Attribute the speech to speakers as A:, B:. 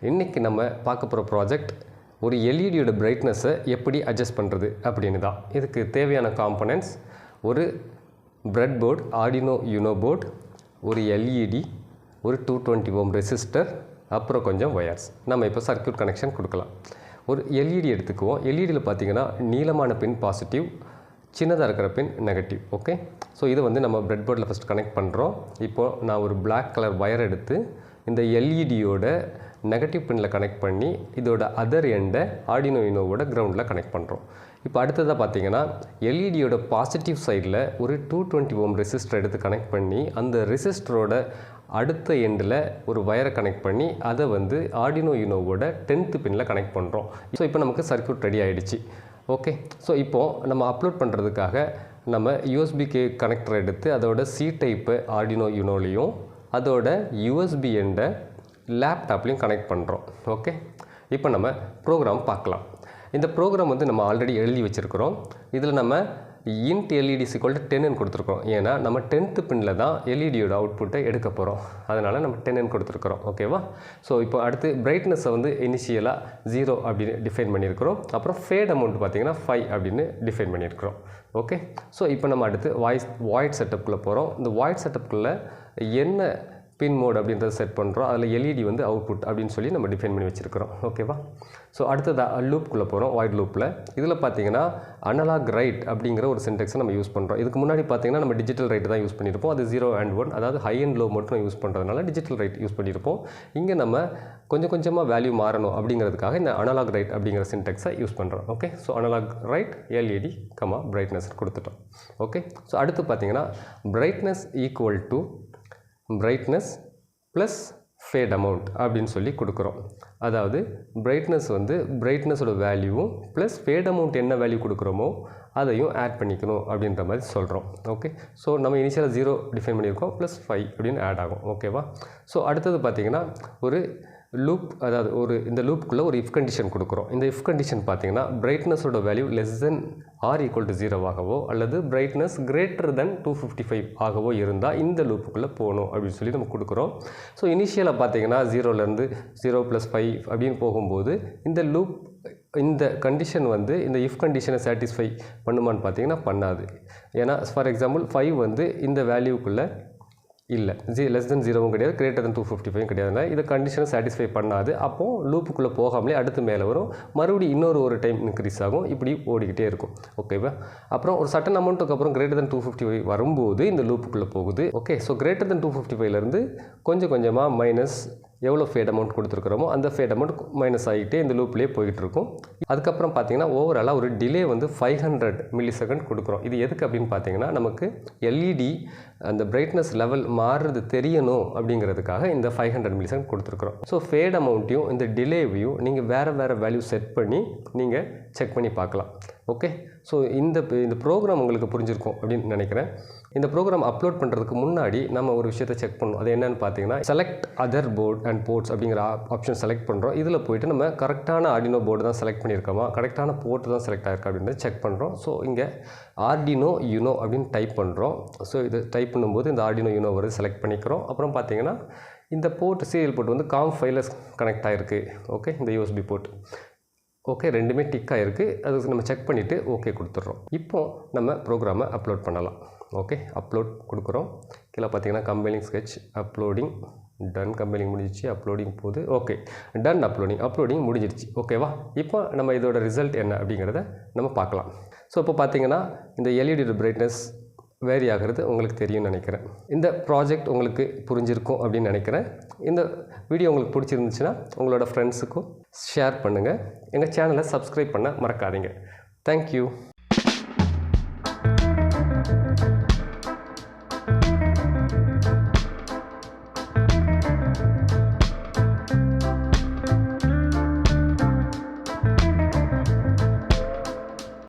A: இன்றைக்கி நம்ம பார்க்க போகிற ப்ராஜெக்ட் ஒரு எல்இடியோட பிரைட்னஸை எப்படி அட்ஜஸ்ட் பண்ணுறது அப்படின்னு தான். இதுக்கு தேவையான காம்பனன்ட்ஸ் ஒரு bread board, Arduino you know board, ஒரு எல்இடி, ஒரு 220 ஓம் ரெசிஸ்டர், அப்புறம் கொஞ்சம் ஒயர்ஸ். நம்ம இப்போ சர்க்யூட் கனெக்ஷன் கொடுக்கலாம். ஒரு எல்இடி எடுத்துக்குவோம். எல்இடியில் பார்த்தீங்கன்னா நீளமான பின் பாசிட்டிவ், சின்னதாக இருக்கிற பின் நெகட்டிவ். ஓகே, ஸோ இதை வந்து நம்ம பிரெட் போர்டில் ஃபஸ்ட் கனெக்ட் பண்ணுறோம். இப்போது நான் ஒரு பிளாக் கலர் ஒயர் எடுத்து இந்த எல்இடியோட நெகட்டிவ் பின்னில் கனெக்ட் பண்ணி இதோட அதர் எண்டை ஆர்டினோ யூனோவோட கிரவுண்டில் கனெக்ட் பண்ணுறோம். இப்போ அடுத்ததாக பார்த்தீங்கன்னா எல்இடியோட பாசிட்டிவ் சைடில் ஒரு 220 ஓம் ரெசிஸ்டர் எடுத்து கனெக்ட் பண்ணி அந்த ரெசிஸ்டரோட அடுத்த எண்டில் ஒரு வயரை கனெக்ட் பண்ணி அதை வந்து ஆர்டினோ யூனோவோட 10th பின்னில் கனெக்ட் பண்ணுறோம். ஸோ இப்போ நமக்கு சர்க்யூட் ரெடி ஆகிடுச்சு. ஓகே, ஸோ இப்போது நம்ம அப்லோட் பண்ணுறதுக்காக நம்ம யூஎஸ்பிக்கு கனெக்டர் எடுத்து அதோட சி டைப்பு ஆர்டினோ யூனோலையும் அதோட யூஎஸ்பி எண்டை லேப்டாப்லேயும் கனெக்ட் பண்ணுறோம். ஓகே, இப்போ நம்ம ப்ரோக்ராம் பார்க்கலாம். இந்த ப்ரோக்ராம் வந்து நம்ம ஆல்ரெடி எழுதி வச்சுருக்கிறோம். இதில் நம்ம இன்ட் எல்இடி = 10ன்னு கொடுத்துருக்கோம். ஏன்னா நம்ம 10th பின்னில் தான் எல்இடியோட அவுட்புட்டை எடுக்க போகிறோம். அதனால் நம்ம 10ன்னு கொடுத்துருக்குறோம். ஓகேவா? ஸோ இப்போ அடுத்து பிரைட்னஸை வந்து இனிஷியலாக 0 அப்படின்னு டிஃபைன் பண்ணியிருக்கிறோம். அப்புறம் ஃபேட் அமௌண்ட் பார்த்திங்கன்னா 5 அப்படின்னு டிஃபைன் பண்ணியிருக்கிறோம். ஓகே, ஸோ இப்போ நம்ம அடுத்து வாய்ட் செட்டப்புக்குள்ளே போகிறோம். இந்த வாய்ட் செட்டப்புக்குள்ளே என்ன பின் மோட் அப்படின்றத செட் பண்ணுறோம். அதில் எல்இடி வந்து அவுட்புட் அப்படின்னு சொல்லி நம்ம டிஃபைன் பண்ணி வச்சுருக்கிறோம். ஓகேவா? ஸோ அடுத்ததாக லூப்புக்குள்ளே போகிறோம். வாய்ட் லூப்பில் இதில் பார்த்தீங்கன்னா அனலாக் ரைட் அப்படிங்கிற ஒரு சின்டெக்ஸை நம்ம யூஸ் பண்ணுறோம். இதுக்கு முன்னாடி பார்த்தீங்கன்னா நம்ம டிஜிட்டல் ரைட் தான் யூஸ் பண்ணியிருப்போம். அது 0 and 1, அதாவது ஹை அண்ட் லோ மட்டும் யூஸ் பண்ணுறதுனால டிஜிட்டல் ரைட் யூஸ் பண்ணியிருப்போம். இங்கே நம்ம கொஞ்சம் கொஞ்சமாக வேல்யூ மாறணும் அப்படிங்கிறதுக்காக இந்த அனலாக் ரைட் அப்படிங்கிற சின்டெக்ஸை யூஸ் பண்ணுறோம். Okay, so analog write LED brightness கொடுத்துட்டோம். ஓகே, ஸோ அடுத்து பார்த்தீங்கன்னா brightness = brightness plus fade amount அப்படின்னு சொல்லி கொடுக்குறோம். அதாவது பிரைட்னஸ் வந்து பிரைட்னஸோட வேல்யூவும் ப்ளஸ் ஃபேட் அமௌண்ட் என்ன வேல்யூ கொடுக்குறோமோ அதையும் ஆட் பண்ணிக்கணும் அப்படின்ற மாதிரி சொல்கிறோம். ஓகே, ஸோ நம்ம இனிஷியலாக 0 டிஃபைன் பண்ணியிருக்கோம், ப்ளஸ் 5 அப்படின்னு ஆட் ஆகும். ஓகேவா? ஸோ அடுத்தது பார்த்திங்கன்னா ஒரு லூப், அதாவது இந்த லூப்புக்குள்ளே ஒரு இஃப் கண்டிஷன் கொடுக்குறோம். இந்த இஃப் கண்டிஷன் பார்த்திங்கன்னா பிரைட்னஸோட வேல்யூ r = 0 ஆகவோ அல்லது பிரைட்னஸ் <> 255 ஆகவோ இருந்தால் இந்த லூப்புக்குள்ளே போகணும் அப்படின்னு சொல்லி நம்ம கொடுக்குறோம். ஸோ இனிஷியலாக பார்த்திங்கன்னா 0லேருந்து 0 + 5 அப்படின்னு போகும்போது இந்த கண்டிஷன் வந்து இந்த இஃப் கண்டிஷனை சாட்டிஸ்ஃபை பண்ணுமான்னு பார்த்தீங்கன்னா பண்ணாது. ஏன்னா ஃபார் எக்ஸாம்பிள் 5 வந்து இந்த வேல்யூக்குள்ளே இல்லை, <0 கிடையாது, < 255 கிடையாதுன்னா இந்த கண்டிஷனை சாட்டிஸ்ஃபை பண்ணாது. அப்போது லூப்புக்குள்ளே போகாமலே அடுத்து மேலே வரும், மறுபடியும் இன்னொரு டைம் இன்க்ரீஸ் ஆகும், இப்படி ஓடிக்கிட்டே இருக்கும். ஓகேவா? அப்புறம் ஒரு சட்டன் அமௌண்ட்டுக்கு அப்புறம் < 255 வரும்போது இந்த லூப்புக்குள்ளே போகுது. ஓகே, ஸோ < 255லேருந்து கொஞ்சம் கொஞ்சமாக மைனஸ் எவ்வளோ ஃபேட் அமௌண்ட் கொடுத்துருக்குறோமோ அந்த ஃபேட் அமௌண்ட் மைனஸ் ஆகிட்டே இந்த லூப்லேயே போயிட்டுருக்கும். அதுக்கப்புறம் பார்த்திங்கன்னா ஓவராலாக ஒரு டிலே வந்து 500 மில்லிசெகண்ட் கொடுக்குறோம். இது எதுக்கு அப்படின்னு பார்த்தீங்கன்னா நமக்கு எல்இடி அந்த பிரைட்னஸ் லெவல் மாறுறது தெரியணும் அப்படிங்கிறதுக்காக இந்த 500 மில்லிசெகண்ட் கொடுத்துருக்குறோம். ஸோ ஃபேட் அமௌண்ட்டையும் இந்த டிலேவையும் நீங்கள் வேறு வேல்யூ செட் பண்ணி நீங்கள் செக் பண்ணி பார்க்கலாம். ஓகே, ஸோ இந்த ப்ரோக்ராம் உங்களுக்கு புரிஞ்சிருக்கும் அப்படின்னு நினைக்கிறேன். இந்த ப்ரோக்ராம் அப்லோட் பண்ணுறதுக்கு முன்னாடி நம்ம ஒரு விஷயத்தை செக் பண்ணணும். அது என்னென்னு பார்த்தீங்கன்னா select other board and ports அப்படிங்கிற ஆப்ஷன் செலக்ட் பண்ணுறோம். இதில் போய்ட்டு நம்ம கரெக்டான ஆர்டினோ போர்டு தான் செலக்ட் பண்ணியிருக்கோமா, கரெக்டான போர்ட்டு தான் செலக்ட் ஆகிருக்கா அப்படின்றத செக் பண்ணுறோம். ஸோ இங்கே ஆர்டினோ யூனோ அப்படின்னு டைப் பண்ணுறோம். ஸோ இது டைப் பண்ணும்போது இந்த ஆர்டினோ யூனோ வருது செலக்ட் பண்ணிக்கிறோம். அப்புறம் பார்த்தீங்கன்னா இந்த போர்ட் சீரியல் போர்ட் வந்து COM5ல் கனெக்ட் ஆகிருக்கு. ஓகே, இந்த யூஎஸ்பி போர்ட் ஓகே, ரெண்டுமே டிக் ஆகிருக்கு. அது நம்ம செக் பண்ணிவிட்டு ஓகே கொடுத்துட்றோம். இப்போது நம்ம ப்ரோக்ராமை அப்லோட் பண்ணலாம். ஓகே, அப்லோட் கொடுக்குறோம். கீழே பார்த்தீங்கன்னா compiling sketch, uploading done, compiling முடிஞ்சிச்சு, அப்லோடிங் போகுது. ஓகே, டன், அப்லோடிங் முடிஞ்சிருச்சு. ஓகேவா? இப்போ நம்ம இதோட ரிசல்ட் என்ன அப்படிங்கிறத நம்ம பார்க்கலாம். ஸோ இப்போ பார்த்தீங்கன்னா இந்த எல்இடியோட பிரைட்னஸ் வேரி ஆகிறது உங்களுக்கு தெரியும்னு நினைக்கிறேன். இந்த ப்ராஜெக்ட் உங்களுக்கு புரிஞ்சிருக்கும் அப்படின்னு நினைக்கிறேன். இந்த வீடியோ உங்களுக்கு பிடிச்சிருந்துச்சுன்னா உங்களோட ஃப்ரெண்ட்ஸுக்கும் ஷேர் பண்ணுங்கள். எங்கள் சேனலை சப்ஸ்கிரைப் பண்ண மறக்காதீங்க. தேங்க்யூ.